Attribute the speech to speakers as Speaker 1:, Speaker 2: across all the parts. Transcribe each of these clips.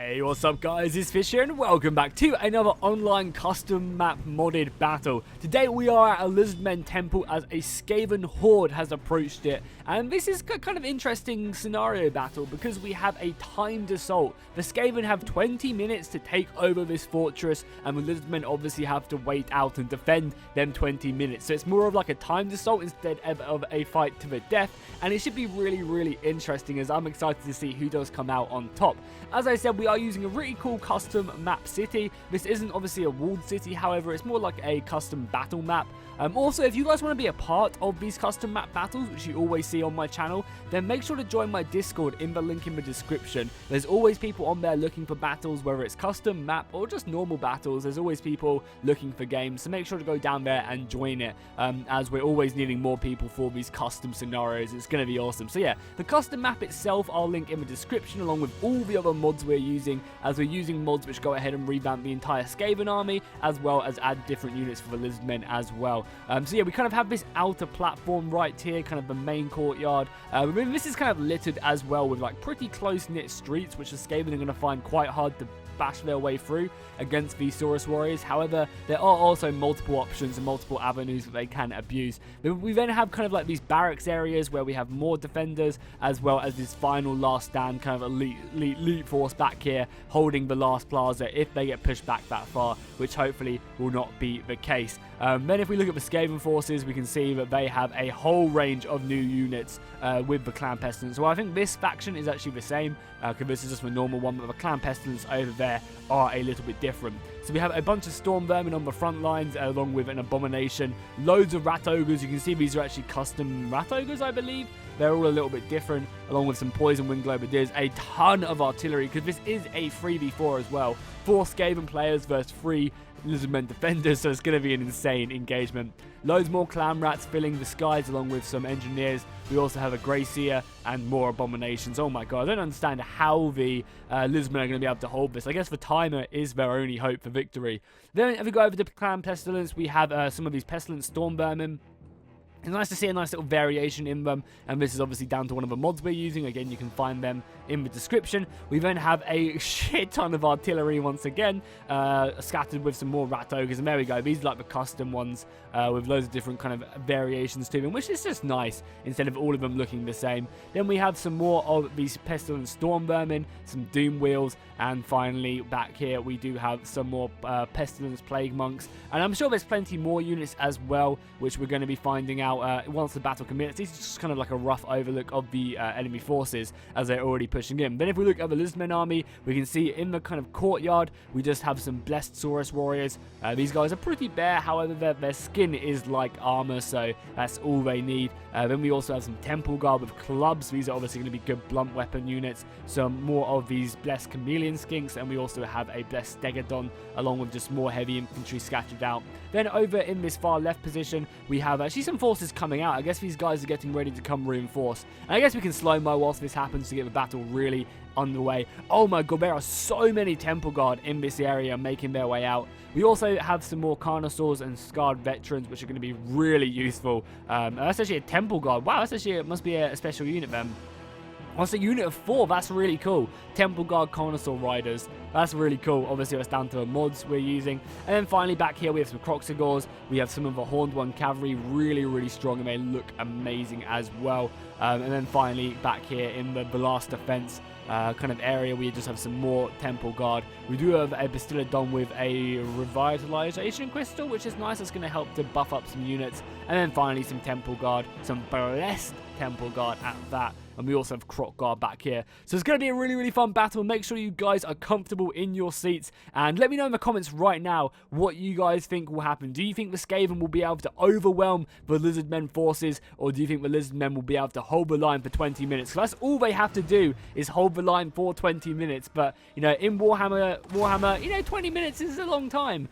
Speaker 1: Hey, what's up guys, it's Fish here and welcome back to another online custom map modded battle. Today we are at a Lizardmen temple as a Skaven horde has approached it, and this is kind of interesting scenario battle because we have a timed assault. The Skaven have 20 minutes to take over this fortress, and the Lizardmen obviously have to wait out and defend them 20 minutes. So it's more of like a timed assault instead of a fight to the death, and it should be really interesting as I'm excited to see who does come out on top. As I said, we are using a really cool custom map city. This isn't obviously a walled city, however, it's more like a custom battle map. Also, if you guys want to be a part of these custom map battles, which you always see on my channel, then make sure to join my Discord in the link in the description. There's always people on there looking for battles, whether it's custom map or just normal battles. There's always people looking for games, so make sure to go down there and join it, as we're always needing more people for these custom scenarios. It's going to be awesome. So yeah, the custom map itself I'll link in the description along with all the other mods we're using, as we're using mods which go ahead and revamp the entire Skaven army, as well as add different units for the Lizardmen as well. So yeah, we kind of have this outer platform right here, kind of the main courtyard. This is kind of littered as well with like pretty close-knit streets, which the Skaven are going to find quite hard to bash their way through against the Saurus warriors. However, there are also multiple options and multiple avenues that they can abuse. We then have kind of like these barracks areas where we have more defenders, as well as this final last stand kind of elite force back here holding the last plaza if they get pushed back that far, which hopefully will not be the case. Then if we look at the Skaven forces, we can see that they have a whole range of new units with the Clan Pestilence. Well, I think this faction is actually the same, because this is just the normal one, but the Clan Pestilence over there are a little bit different. So we have a bunch of storm vermin on the front lines, along with an abomination, loads of rat ogres. You can see these are actually custom rat ogres, I believe. They're all a little bit different, along with some poison wind globadiers, a ton of artillery, because this is a 3v4 as well. 4 Skaven players versus 3 Lizardmen defenders, so it's going to be an insane engagement. Loads more clan rats filling the skies, along with some engineers. We also have a Grey Seer and more abominations. Oh my god, I don't understand how the Lizardmen are going to be able to hold this. I guess the timer is their only hope for victory. Then if we go over to Clan Pestilence, we have some of these Pestilence storm vermin. It's nice to see a nice little variation in them, and this is obviously down to one of the mods we're using. Again, you can find them in the description. We then have a shit ton of artillery once again, scattered with some more rat ogres, and there we go. These are like the custom ones with loads of different kind of variations to them, which is just nice instead of all of them looking the same. Then we have some more of these Pestilence storm vermin, some doomwheels, and finally back here we do have some more Pestilence plague monks, and I'm sure there's plenty more units as well, which we're going to be finding out once the battle commits. This is just kind of like a rough overlook of the enemy forces as they're already pushing in. Then if we look at the Lizardmen army, we can see in the kind of courtyard we just have some blessed Saurus warriors. These guys are pretty bare, however their skin is like armor, so that's all they need. Then we also have some temple guard with clubs. These are obviously going to be good blunt weapon units. Some more of these blessed chameleon skinks, and we also have a blessed stegodon, along with just more heavy infantry scattered out. Then over in this far left position we have actually some forces coming out. I guess these guys are getting ready to come reinforce, and I guess we can slow-mo whilst this happens to get the battle really underway. Oh my god, there are so many temple guard in this area making their way out. We also have some more carnosaurs and scarred veterans, which are going to be really useful. That's actually a temple guard. Wow, that's actually, it must be a special unit then. That's a unit of 4. That's really cool. Temple Guard Carnosaur Riders. That's really cool. Obviously, that's down to the mods we're using. And then finally, back here, we have some krog-gar. We have some of the Horned One Cavalry. Really strong, and they look amazing as well. And then finally, back here in the last defense kind of area, we just have some more Temple Guard. We do have a Bastillodon with a Revitalization Crystal, which is nice. That's going to help to buff up some units. And then finally, some Temple Guard. Some Blessed Temple Guard at that. And we also have krog-gar back here. So it's going to be a really fun battle. Make sure you guys are comfortable in your seats. And let me know in the comments right now what you guys think will happen. Do you think the Skaven will be able to overwhelm the Lizardmen forces? Or do you think the Lizardmen will be able to hold the line for 20 minutes? Because that's all they have to do, is hold the line for 20 minutes. But, you know, in Warhammer, you know, 20 minutes is a long time.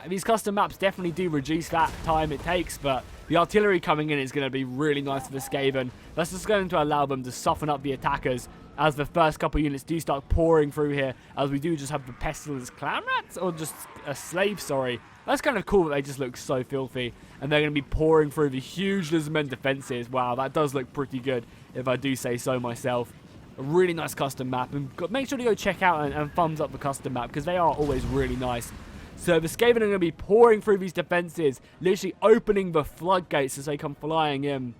Speaker 1: These custom maps definitely do reduce that time it takes, but the artillery coming in is going to be really nice for the Skaven. That's just going to allow them to soften up the attackers as the first couple units do start pouring through here, as we do just have the Pestilence clan rats, or just a slave, sorry. That's kind of cool that they just look so filthy, and they're going to be pouring through the huge Lizardmen defenses. Wow, that does look pretty good, if I do say so myself. A really nice custom map, and make sure to go check out and thumbs up the custom map, because they are always really nice. So the Skaven are going to be pouring through these defenses, literally opening the floodgates as they come flying in.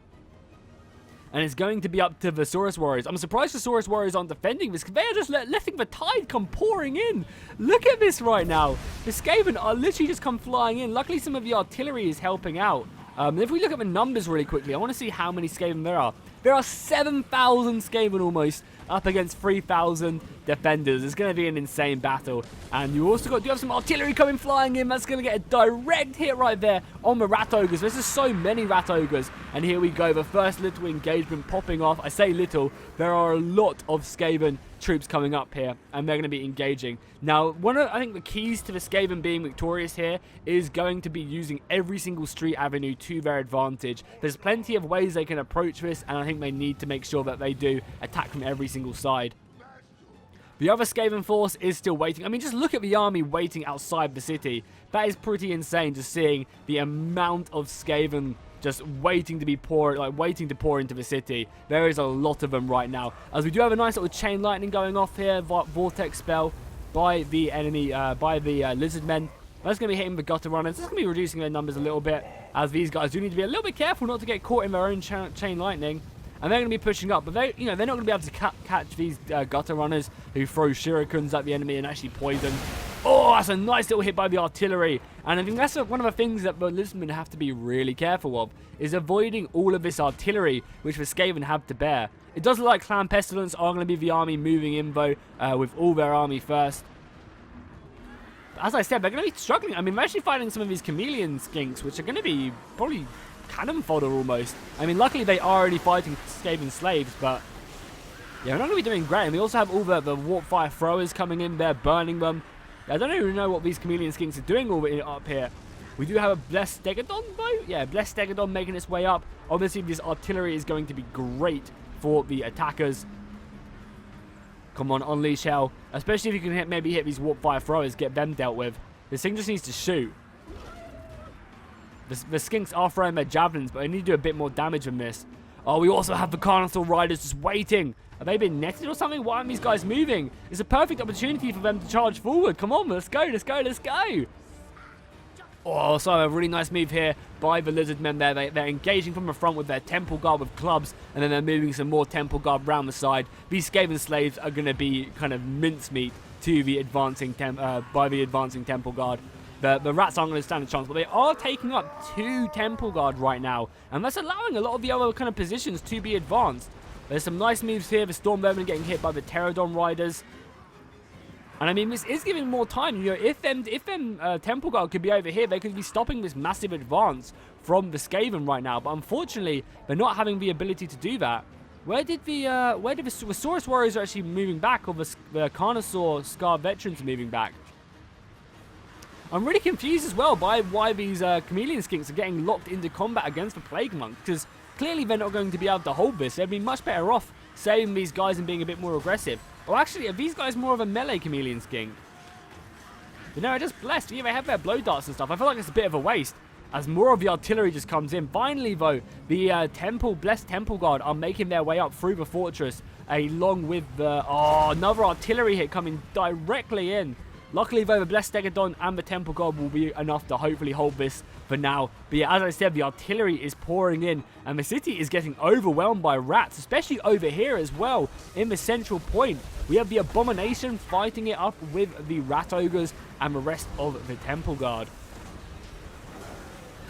Speaker 1: And it's going to be up to the Saurus Warriors. I'm surprised the Saurus Warriors aren't defending this, because they are just letting the tide come pouring in. Look at this right now. The Skaven are literally just come flying in. Luckily, some of the artillery is helping out. If we look at the numbers really quickly, I want to see how many Skaven there are. There are 7,000 Skaven almost up against 3,000 defenders. It's going to be an insane battle. And you also do have some artillery coming flying in. That's going to get a direct hit right there on the Rat Ogres. There's just so many Rat Ogres. And here we go. The first little engagement popping off. I say little. There are a lot of Skaven troops coming up here, and they're going to be engaging. Now, I think the keys to the Skaven being victorious here is going to be using every single street avenue to their advantage. There's plenty of ways they can approach this, and I think they need to make sure that they do attack from every single side. The other Skaven force is still waiting. I mean, just look at the army waiting outside the city. That is pretty insane, just seeing the amount of Skaven just waiting to pour into the city. There is a lot of them right now. As we do have a nice little chain lightning going off here, vortex spell by the enemy, by the Lizardmen. That's going to be hitting the gutter runners. It's going to be reducing their numbers a little bit, as these guys do need to be a little bit careful not to get caught in their own chain lightning. And they're going to be pushing up, but they're not going to be able to catch these gutter runners who throw shurikens at the enemy and actually poison. Oh, that's a nice little hit by the artillery. And I think that's one of the things that the Lizardmen have to be really careful of, is avoiding all of this artillery, which the Skaven have to bear. It does look like Clan Pestilence are going to be the army moving in, though, with all their army first. But as I said, they're going to be struggling. I mean, they're actually fighting some of these chameleon skinks, which are going to be probably cannon fodder almost. I mean, luckily they are already fighting Skaven slaves, but yeah, we're not going to be doing great. And we also have all the warp fire throwers coming in there, burning them. I don't even know what these chameleon skinks are doing up here. We do have a Blessed Stegodon, though. Yeah, Blessed Stegodon making its way up. Obviously, this artillery is going to be great for the attackers. Come on, unleash hell. Especially if you can maybe hit these warp fire throwers, get them dealt with. This thing just needs to shoot. The skinks are throwing their javelins, but they need to do a bit more damage than this. Oh, we also have the Carnosaur Riders just waiting. Have they been netted or something? Why aren't these guys moving? It's a perfect opportunity for them to charge forward. Come on, let's go, let's go, let's go. Oh, so a really nice move here by the Lizardmen there. They're engaging from the front with their Temple Guard with clubs, and then they're moving some more Temple Guard around the side. These Skaven slaves are going to be kind of mincemeat to the advancing Temple Guard. The rats aren't going to stand a chance, but they are taking up 2 Temple Guard right now, and that's allowing a lot of the other kind of positions to be advanced. There's some nice moves here. The Stormvermin getting hit by the Pterodon Riders. And I mean, this is giving more time. You know, if them Temple Guard could be over here, they could be stopping this massive advance from the Skaven right now. But unfortunately, they're not having the ability to do that. Where did the Saurus Warriors are actually moving back, or the Carnosaur Scar Veterans are moving back? I'm really confused as well by why these chameleon skinks are getting locked into combat against the Plague Monk, because clearly they're not going to be able to hold this. They'd be much better off saving these guys and being a bit more aggressive. Or actually, are these guys more of a melee chameleon skink? But no, they're just blessed. Yeah, they have their blow darts and stuff. I feel like it's a bit of a waste, as more of the artillery just comes in. Finally, though, the Blessed Temple Guard are making their way up through the fortress, along with the... Oh, another artillery hit coming directly in. Luckily, though, the Blessed Stegodon and the Temple Guard will be enough to hopefully hold this for now. But yeah, as I said, the artillery is pouring in, and the city is getting overwhelmed by rats, especially over here as well, in the central point. We have the Abomination fighting it up with the Rat Ogres and the rest of the Temple Guard.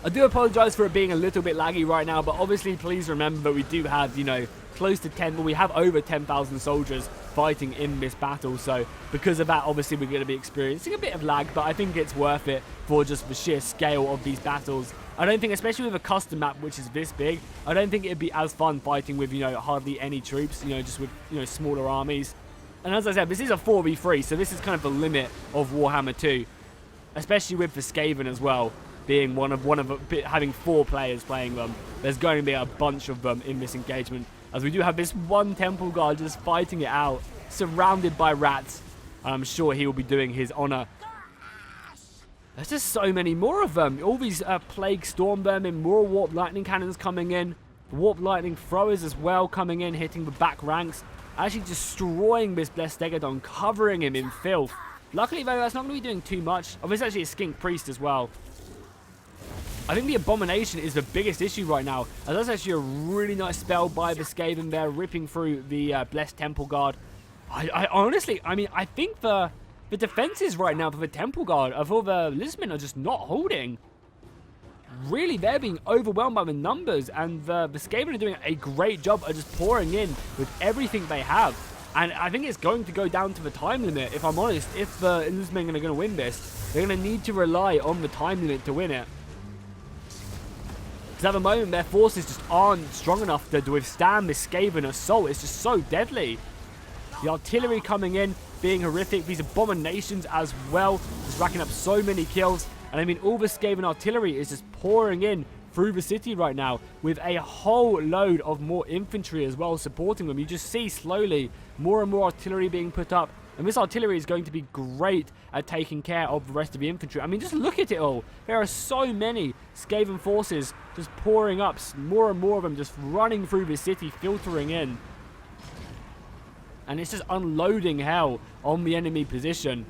Speaker 1: I do apologise for it being a little bit laggy right now, but obviously please remember that we do have, you know, close to 10, well, we have over 10,000 soldiers fighting in this battle, so because of that, obviously we're going to be experiencing a bit of lag, but I think it's worth it for just the sheer scale of these battles. I don't think, especially with a custom map which is this big, I don't think it'd be as fun fighting with, you know, hardly any troops, you know, just with, you know, smaller armies. And as I said, this is a 4v3, so this is kind of the limit of Warhammer 2, especially with the Skaven as well, being having 4 players playing them. There's going to be a bunch of them in this engagement, as we do have this one Temple Guard just fighting it out, surrounded by rats. And I'm sure he will be doing his honor. There's just so many more of them. All these Plague Stormvermin, more Warp Lightning Cannons coming in. Warp Lightning Throwers as well coming in, hitting the back ranks. actually destroying this Blessed Stegadon, covering him in filth. Luckily, though, that's not going to be doing too much. Oh, this is actually a skink priest as well. I think the Abomination is the biggest issue right now. And that's actually a really nice spell by the Skaven there, ripping through the Blessed Temple Guard. I honestly, I mean, I think the defenses right now for the Temple Guard, for the Lizardmen, are just not holding. Really, they're being overwhelmed by the numbers, and the Skaven are doing a great job of just pouring in with everything they have. And I think it's going to go down to the time limit, if I'm honest. If the Lizardmen are going to win this, they're going to need to rely on the time limit to win it. Because at the moment, their forces just aren't strong enough to withstand this Skaven assault. It's just so deadly. The artillery coming in, being horrific. These Abominations as well, just racking up so many kills. And I mean, all the Skaven artillery is just pouring in through the city right now, with a whole load of more infantry as well supporting them. You just see slowly more and more artillery being put up. And this artillery is going to be great at taking care of the rest of the infantry. I mean, just look at it all. There are so many Skaven forces just pouring up. More and more of them just running through the city, filtering in. And it's just unloading hell on the enemy position.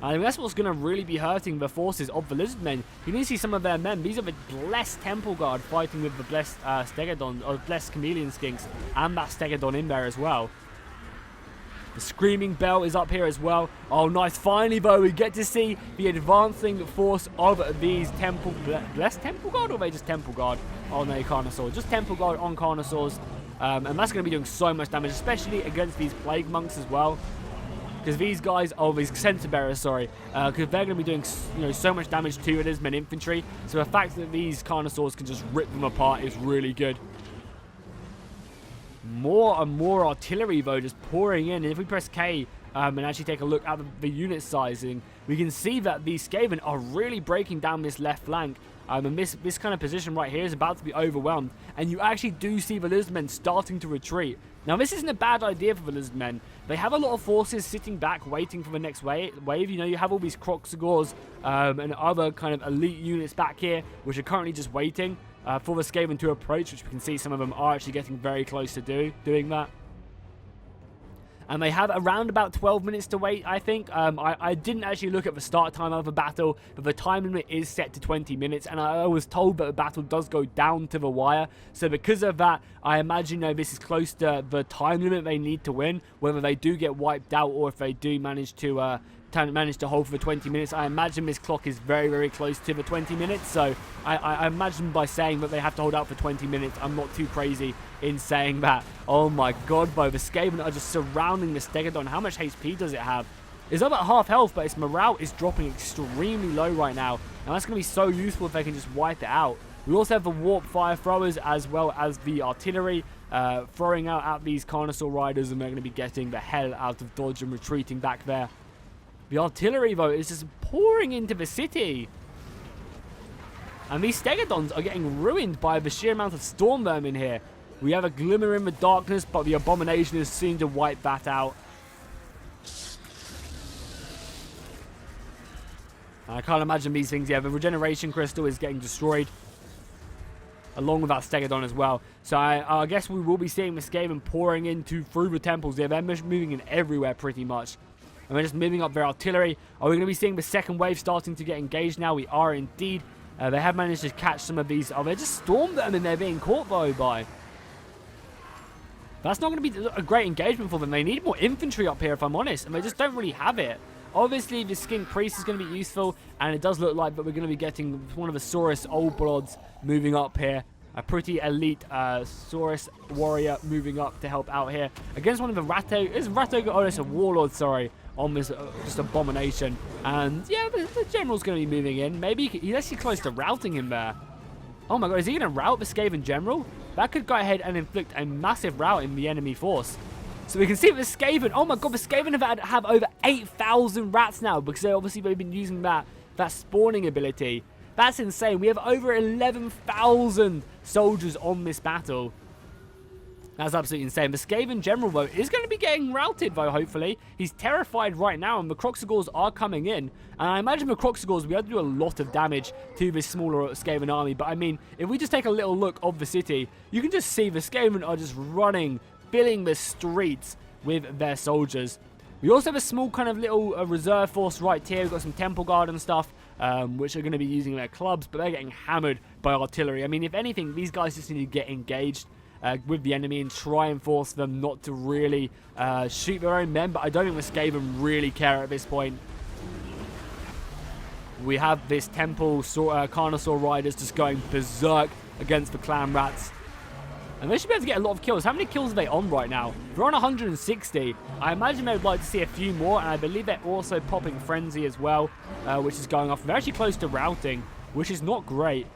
Speaker 1: I mean, that's what's going to really be hurting the forces of the Lizardmen. You need to see some of their men. These are the Blessed Temple Guard fighting with the Blessed Stegadon, or Blessed Chameleon Skinks, and that Stegadon in there as well. The Screaming Bell is up here as well. Oh, nice. Finally, though, we get to see the advancing force of these Blessed Temple Guard, or are they just Temple Guard on a Carnosaur? Just Temple Guard on Carnosaurs. And that's going to be doing so much damage, especially against these Plague Monks as well. Because these guys, oh, these Center Bearers, sorry. Because they're going to be doing, so much damage to Lizardmen infantry. So the fact that these Carnosaurs can just rip them apart is really good. More and more artillery, though, just pouring in. And if we press K and actually take a look at the unit sizing, we can see that these Skaven are really breaking down this left flank. And this kind of position right here is about to be overwhelmed. And you actually do see the Lizardmen starting to retreat. Now, this isn't a bad idea for the Lizardmen. They have a lot of forces sitting back, waiting for the next wave. You have all these krog-gar and other kind of elite units back here, which are currently just waiting for the Skaven to approach, which we can see some of them are actually getting very close to doing that. And they have around about 12 minutes to wait, I think. I didn't actually look at the start time of the battle, but the time limit is set to 20 minutes. And I was told that the battle does go down to the wire. So because of that, I imagine this is close to the time limit they need to win. Whether they do get wiped out or if they do manage to hold for 20 minutes. I imagine this clock is very, very close to the 20 minutes. So I imagine by saying that they have to hold out for 20 minutes, I'm not too crazy in saying that. Oh my god, bro. The Skaven are just surrounding the Stegadon. How much HP does it have? It's up at half health, but its morale is dropping extremely low right now. And that's going to be so useful if they can just wipe it out. We also have the warp fire throwers as well as the artillery throwing out at these Carnosaur riders, and they're going to be getting the hell out of dodge and retreating back there. The artillery, though, is just pouring into the city. And these Stegadons are getting ruined by the sheer amount of storm vermin here. We have a glimmer in the darkness, but the Abomination is soon to wipe that out. I can't imagine these things. Yeah, the regeneration crystal is getting destroyed, along with that Stegadon as well. So I guess we will be seeing the Skaven pouring through the temples. Yeah, they're moving in everywhere pretty much. And they're just moving up their artillery. Are we going to be seeing the second wave starting to get engaged now? We are indeed. They have managed to catch some of these. Oh, they just stormed them and they're being caught, though, by. That's not going to be a great engagement for them. They need more infantry up here, if I'm honest. And they just don't really have it. Obviously, the Skink Priest is going to be useful. And it does look like that we're going to be getting one of the Saurus Old Bloods moving up here. A pretty elite Saurus warrior moving up to help out here. Against one of the Ratto. Is Ratto? Oh, it's a Warlord, sorry. On this just Abomination. And yeah, the General's going to be moving in. Maybe he's actually close to routing him there. Oh my god, is he going to rout the Skaven General? That could go ahead and inflict a massive rout in the enemy force. So we can see the Skaven. Oh my god, the Skaven have over 8,000 rats now, because they've been using that spawning ability. That's insane. We have over 11,000 soldiers on this battle. That's absolutely insane. The Skaven General, though, is going to be getting routed, though, hopefully. He's terrified right now, and the krog-gar are coming in. And I imagine the krog-gar will be able to do a lot of damage to this smaller Skaven army. But, I mean, if we just take a little look of the city, you can just see the Skaven are just running, filling the streets. with their soldiers. We also have a small kind of little reserve force right here. We've got some temple guard and stuff, which are going to be using their clubs, but they're getting hammered by artillery. I mean, if anything, these guys just need to get engaged with the enemy and try and force them not to really shoot their own men, but I don't think the Skaven really care at this point. We have this temple Carnosaur riders just going berserk against the clan rats. And they should be able to get a lot of kills. How many kills are they on right now? They're on 160. I imagine they would like to see a few more, and I believe they're also popping Frenzy as well, which is going off. They're actually close to routing, which is not great.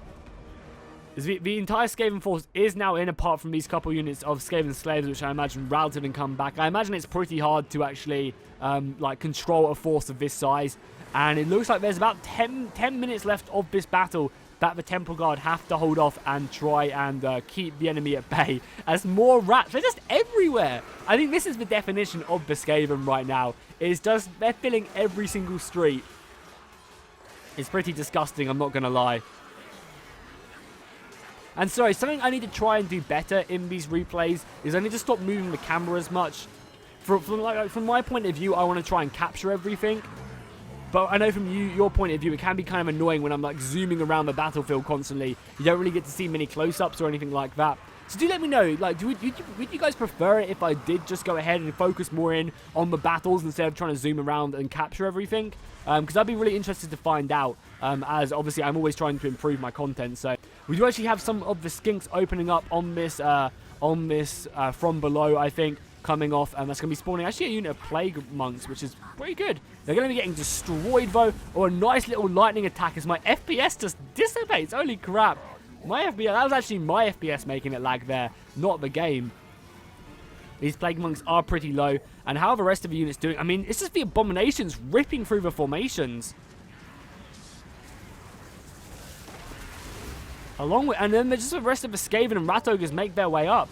Speaker 1: The entire Skaven force is now in, apart from these couple units of Skaven slaves, which I imagine routed and come back. I imagine it's pretty hard to actually like control a force of this size. And it looks like there's about 10 minutes left of this battle that the Temple Guard have to hold off and try and keep the enemy at bay. As more rats, they're just everywhere. I think this is the definition of the Skaven right now. It's just, they're filling every single street. It's pretty disgusting, I'm not going to lie. And sorry, something I need to try and do better in these replays is I need to stop moving the camera as much. From my point of view, I want to try and capture everything. But I know from your point of view, it can be kind of annoying when I'm like zooming around the battlefield constantly. You don't really get to see many close-ups or anything like that. So do let me know, like, would you guys prefer it if I did just go ahead and focus more in on the battles instead of trying to zoom around and capture everything? Because I'd be really interested to find out, as obviously I'm always trying to improve my content. So we do actually have some of the skinks opening up on this from below, I think, coming off, and that's going to be spawning actually a unit of plague monks, which is pretty good. They're going to be getting destroyed though, or a nice little lightning attack as my FPS just dissipates. Holy crap. My FPS, that was actually my FPS making it lag there, not the game. These plague monks are pretty low, and how are the rest of the units doing? I mean, it's just the abominations ripping through the formations. Along with, and then just the rest of the Skaven and Rat Ogres make their way up.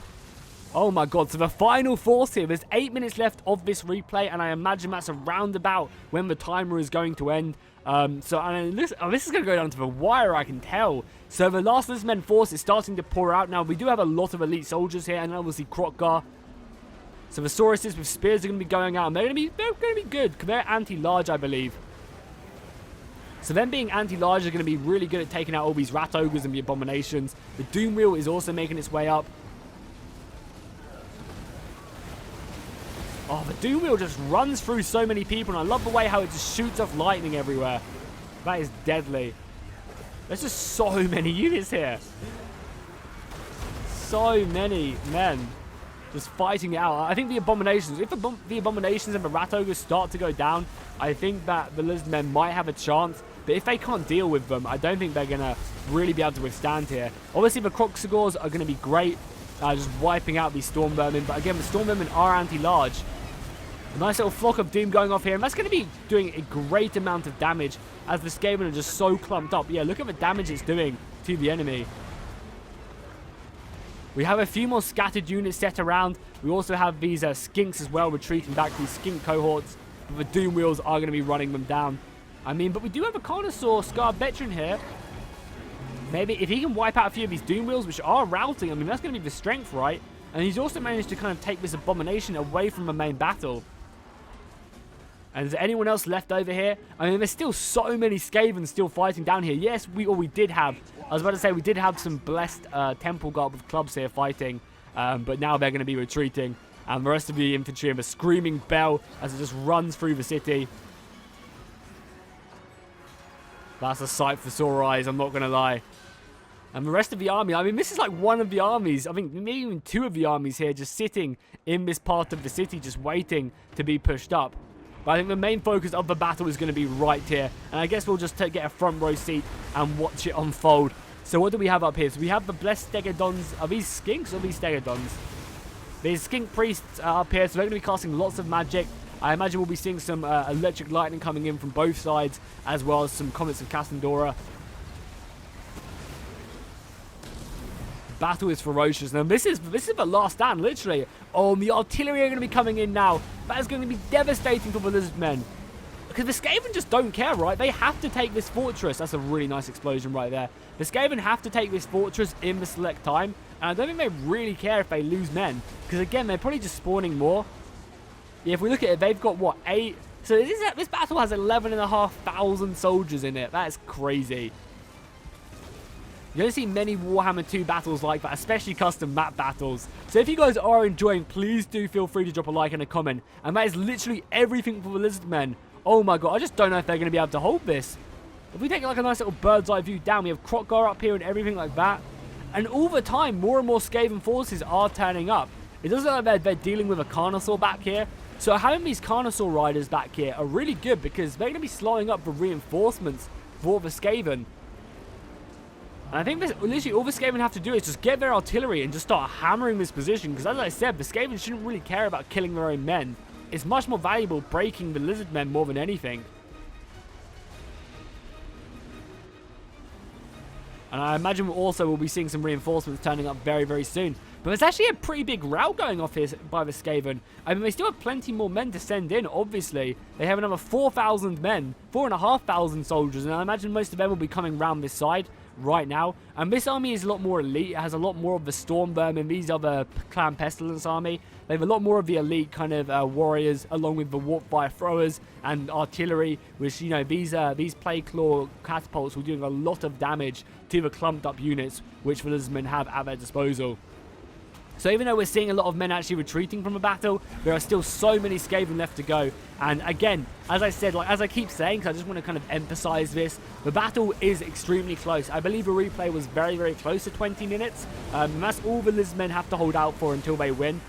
Speaker 1: Oh my god, so the final force here, there's 8 minutes left of this replay, and I imagine that's around about when the timer is going to end. This is going to go down to the wire, I can tell. So the last Lizardmen force is starting to pour out now. We do have a lot of elite soldiers here, and obviously krog-gar. So the Sauruses with spears are going to be going out, and they're going to be good, because they're anti-large, I believe. So them being anti-large are going to be really good at taking out all these rat ogres and the abominations. The doomwheel is also making its way up. Oh, the doomwheel just runs through so many people, and I love the way how it just shoots off lightning everywhere. That is deadly. There's just so many units here. So many men just fighting it out. I think the abominations, if the abominations and the rat ogres start to go down, I think that the Lizardmen might have a chance. But if they can't deal with them, I don't think they're going to really be able to withstand here. Obviously, the krog-gar are going to be great, just wiping out these storm vermin. But again, the storm vermin are anti-large. A nice little flock of doom going off here, and that's going to be doing a great amount of damage as the Skaven are just so clumped up. Yeah, look at the damage it's doing to the enemy. We have a few more scattered units set around. We also have these skinks as well retreating back, these skink cohorts. But the doom wheels are going to be running them down. I mean, but we do have a Carnosaur Scar veteran here. Maybe if he can wipe out a few of these doom wheels, which are routing, I mean, that's going to be the strength, right? And he's also managed to kind of take this abomination away from the main battle. And is there anyone else left over here? I mean, there's still so many Skavens still fighting down here. Yes, we did have. I was about to say we did have some blessed Temple Guard with clubs here fighting. But now they're going to be retreating. And the rest of the infantry have a screaming bell as it just runs through the city. That's a sight for sore eyes, I'm not going to lie. And the rest of the army, I mean, this is like one of the armies. I think maybe even two of the armies here just sitting in this part of the city, just waiting to be pushed up. But I think the main focus of the battle is going to be right here. And I guess we'll just get a front row seat and watch it unfold. So what do we have up here? So we have the blessed stegodons. Are these skinks or these stegodons? These skink priests are up here, so they're going to be casting lots of magic. I imagine we'll be seeing some electric lightning coming in from both sides, as well as some comets of Cassandora. Battle is ferocious. Now this is the last stand, literally. Oh, and the artillery are going to be coming in now. That is going to be devastating for the Lizardmen. Because the Skaven just don't care, right? They have to take this fortress. That's a really nice explosion right there. The Skaven have to take this fortress in the select time. And I don't think they really care if they lose men. Because again, they're probably just spawning more. Yeah, if we look at it, they've got, what, 8... So this battle has 11,500 soldiers in it. That is crazy. You don't see many Warhammer 2 battles like that, especially custom map battles. So if you guys are enjoying, please do feel free to drop a like and a comment. And that is literally everything for the Lizardmen. Oh my god, I just don't know if they're going to be able to hold this. If we take like a nice little bird's eye view down, we have krog-gar up here and everything like that. And all the time, more and more Skaven forces are turning up. It doesn't look like they're dealing with a Carnosaur back here. So having these Carnosaur riders back here are really good because they're going to be slowing up the reinforcements for the Skaven. And I think literally all the Skaven have to do is just get their artillery and just start hammering this position. Because as I said, the Skaven shouldn't really care about killing their own men. It's much more valuable breaking the Lizardmen more than anything. And I imagine we'll be seeing some reinforcements turning up very, very soon. But there's actually a pretty big rout going off here by the Skaven. I mean, they still have plenty more men to send in, obviously. They have another 4,000 men, 4,500 soldiers, and I imagine most of them will be coming round this side right now. And this army is a lot more elite. It has a lot more of the Storm Vermin, these other Clan Pestilence army. They have a lot more of the elite kind of warriors, along with the warp fire throwers and artillery, which, you know, these plague claw catapults will do a lot of damage to the clumped up units which the Lizardmen have at their disposal. So even though we're seeing a lot of men actually retreating from the battle, there are still so many Skaven left to go. And again, as I said, like as I keep saying, because I just want to kind of emphasize this, the battle is extremely close. I believe the replay was very, very close to 20 minutes. And that's all the Lizardmen have to hold out for until they win.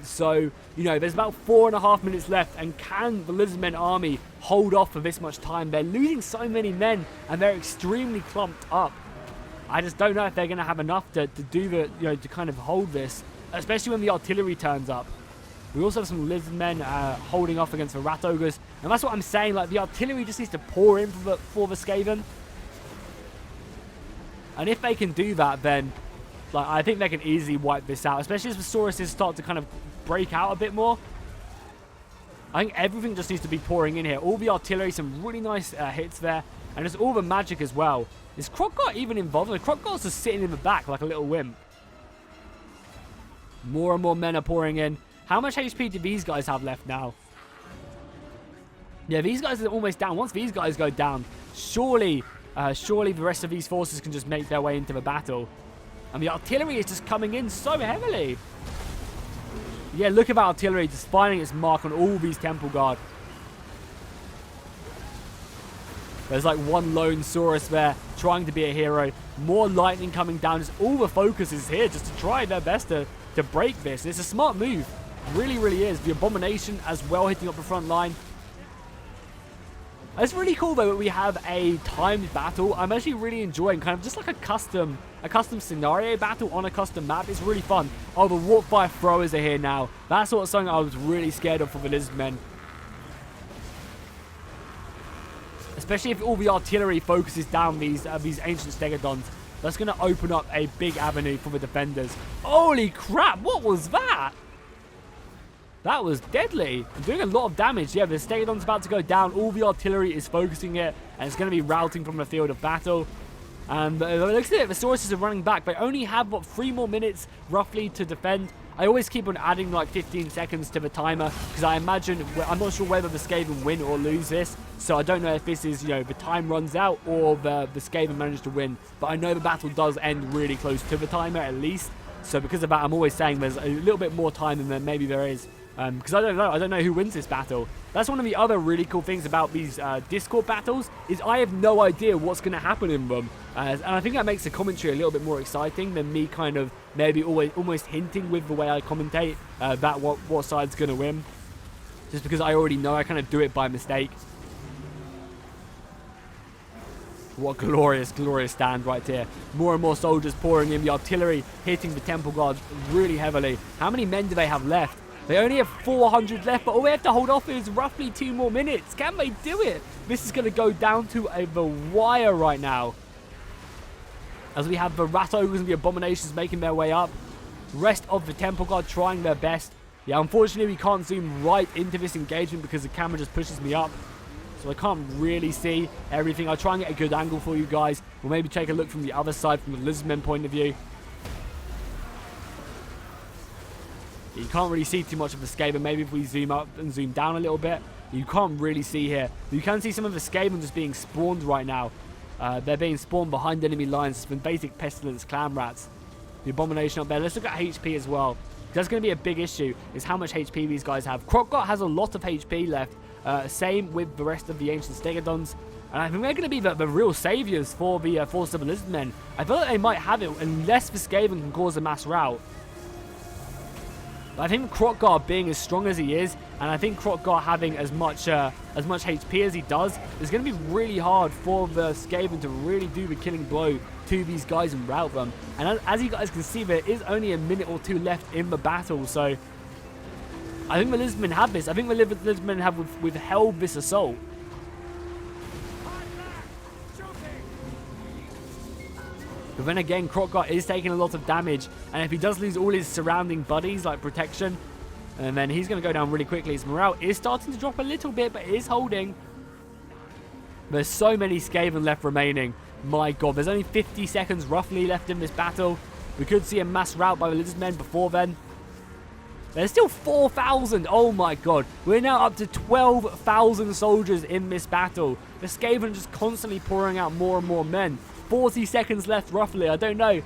Speaker 1: So, you know, there's about 4.5 minutes left. And can the Lizardmen army hold off for this much time? They're losing so many men, and they're extremely clumped up. I just don't know if they're going to have enough to do the, you know, to kind of hold this, especially when the artillery turns up. We also have some Lizardmen holding off against the rat ogres, and that's what I'm saying. Like, the artillery just needs to pour in for the Skaven, and if they can do that, then like I think they can easily wipe this out, especially as the Sauruses start to kind of break out a bit more. I think everything just needs to be pouring in here. All the artillery, some really nice hits there, and it's all the magic as well. Is krog-gar even involved? The krog-gar's just sitting in the back like a little wimp. More and more men are pouring in. How much HP do these guys have left now? Yeah, these guys are almost down. Once these guys go down, surely the rest of these forces can just make their way into the battle. And the artillery is just coming in so heavily. Yeah, look at that artillery just finding its mark on all these temple guard. There's like one lone Saurus there trying to be a hero. More lightning coming down. Just all the focus is here just to try their best to break this. It's a smart move. Really, really is. The Abomination as well hitting up the front line. It's really cool though that we have a timed battle. I'm actually really enjoying kind of just like a custom scenario battle on a custom map. It's really fun. Oh, the warp fire throwers are here now. That's sort of something I was really scared of for the Lizardmen. Especially if all the artillery focuses down these ancient stegodons. That's going to open up a big avenue for the defenders. Holy crap, what was that? That was deadly. I'm doing a lot of damage. Yeah, the stegodon's about to go down. All the artillery is focusing it, and it's going to be routing from the field of battle. And it looks like the Sauruses are running back. They only have, what, 3 more minutes roughly to defend. I always keep on adding like 15 seconds to the timer because I imagine, I'm not sure whether the Skaven win or lose this. So I don't know if this is, you know, the time runs out or the Skaven managed to win. But I know the battle does end really close to the timer at least. So because of that, I'm always saying there's a little bit more time than maybe there is. Because I don't know who wins this battle. That's one of the other really cool things about these Discord battles is I have no idea what's going to happen in them. And I think that makes the commentary a little bit more exciting than me kind of maybe almost hinting with the way I commentate that what side's going to win. Just because I already know I kind of do it by mistake. What glorious, glorious stand right here. More and more soldiers pouring in. The artillery hitting the temple guards really heavily. How many men do they have left? They only have 400 left, but all they have to hold off is roughly 2 more minutes. Can they do it? This is going to go down to the wire right now. As we have the rat ogres and the abominations making their way up. Rest of the temple guard trying their best. Yeah, unfortunately we can't zoom right into this engagement because the camera just pushes me up. So I can't really see everything. I'll try and get a good angle for you guys. We'll maybe take a look from the other side, from the Lizardmen point of view. You can't really see too much of the Skaven. Maybe if we zoom up and zoom down a little bit, you can't really see here. You can see some of the Skaven just being spawned right now. They're being spawned behind enemy lines from basic pestilence clan rats. The abomination up there. Let's look at HP as well. That's going to be a big issue, is how much HP these guys have. Krog-gar has a lot of HP left. Same with the rest of the ancient stegodons. And I think they're going to be the real saviors for the force of the Lizardmen. I feel like they might have it unless the Skaven can cause a mass rout. But I think krog-gar being as strong as he is, and I think krog-gar having as much HP as he does, is going to be really hard for the Skaven to really do the killing blow to these guys and rout them. And as you guys can see, there is only a minute or two left in the battle, so I think the Lizardmen have this. I think the Lizardmen have withheld this assault. But then again, krog-gar is taking a lot of damage, and if he does lose all his surrounding buddies, like protection, and then he's going to go down really quickly. His morale is starting to drop a little bit, but it is holding. There's so many Skaven left remaining. My god, there's only 50 seconds roughly left in this battle. We could see a mass rout by the Lizardmen before then. There's still 4,000. Oh my god. We're now up to 12,000 soldiers in this battle. The Skaven are just constantly pouring out more and more men. 40 seconds left roughly. I don't know.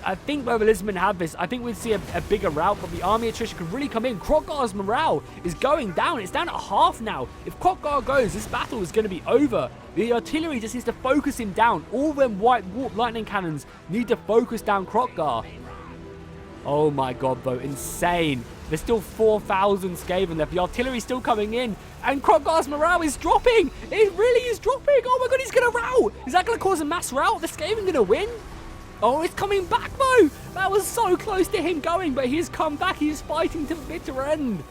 Speaker 1: I think whether the Lizardmen have this, I think we'd see a bigger rout, but the army attrition could really come in. Krog-gar's morale is going down. It's down at half now. If krog-gar goes, this battle is going to be over. The artillery just needs to focus him down. All them white warp lightning cannons need to focus down krog-gar. Oh my god, though. Insane. There's still 4,000 Skaven left. The artillery's still coming in. And krog-gar's morale is dropping. It really is dropping. Oh my god, he's going to rout. Is that going to cause a mass rout? The Skaven going to win? Oh, it's coming back, though. That was so close to him going, but he's come back. He's fighting to the bitter end.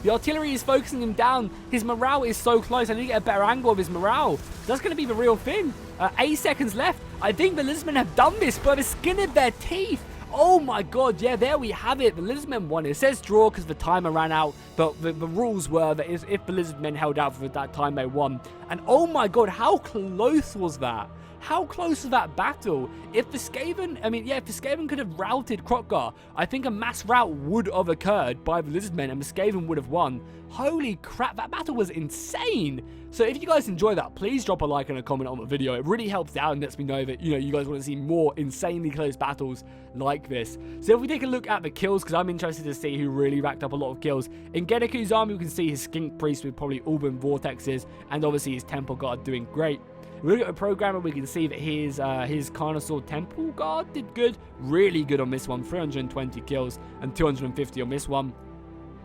Speaker 1: The artillery is focusing him down. His morale is so close. I need to get a better angle of his morale. That's going to be the real thing. 8 seconds left. I think the Lizardmen have done this by the skin of their teeth. Oh my god, yeah, there we have it. The Lizardmen won. It says draw because the timer ran out, but the rules were that if the Lizardmen held out for that time, they won. And oh my god, how close was that? How close was that battle? If the Skaven, if the Skaven could have routed krog-gar, I think a mass rout would have occurred by the Lizardmen and the Skaven would have won. Holy crap, that battle was insane. So if you guys enjoy that, please drop a like and a comment on the video. It really helps out and lets me know that, you guys want to see more insanely close battles like this. So if we take a look at the kills, because I'm interested to see who really racked up a lot of kills. In Geneku's army, we can see his Skink Priest with probably Auburn Vortexes, and obviously his Temple Guard doing great. We look at a programmer, we can see that his Carnosaur Temple Guard did good. Really good on this one. 320 kills and 250 on this one.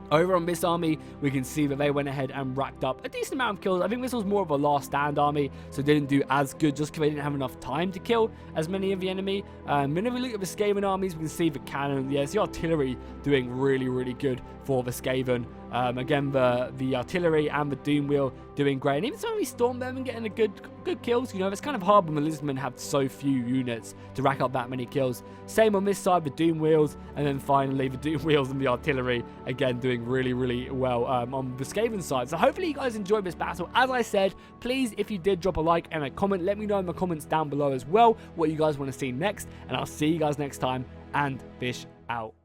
Speaker 1: Over on this army, we can see that they went ahead and racked up a decent amount of kills. I think this was more of a last stand army, so they didn't do as good just because they didn't have enough time to kill as many of the enemy. Whenever we look at the Skaven armies, we can see the cannon, yes, the artillery doing really, really good for the Skaven. Again, the artillery and the doom wheel doing great. And even some of these stormmen getting a good kills. It's kind of hard when the Lizardmen have so few units to rack up that many kills. Same on this side, the doom wheels, and then finally the doom wheels and the artillery again doing really, really well on the Skaven side. So hopefully you guys enjoyed this battle. As I said, please, if you did, drop a like and a comment. Let me know in the comments down below as well what you guys want to see next, and I'll see you guys next time. And fish out.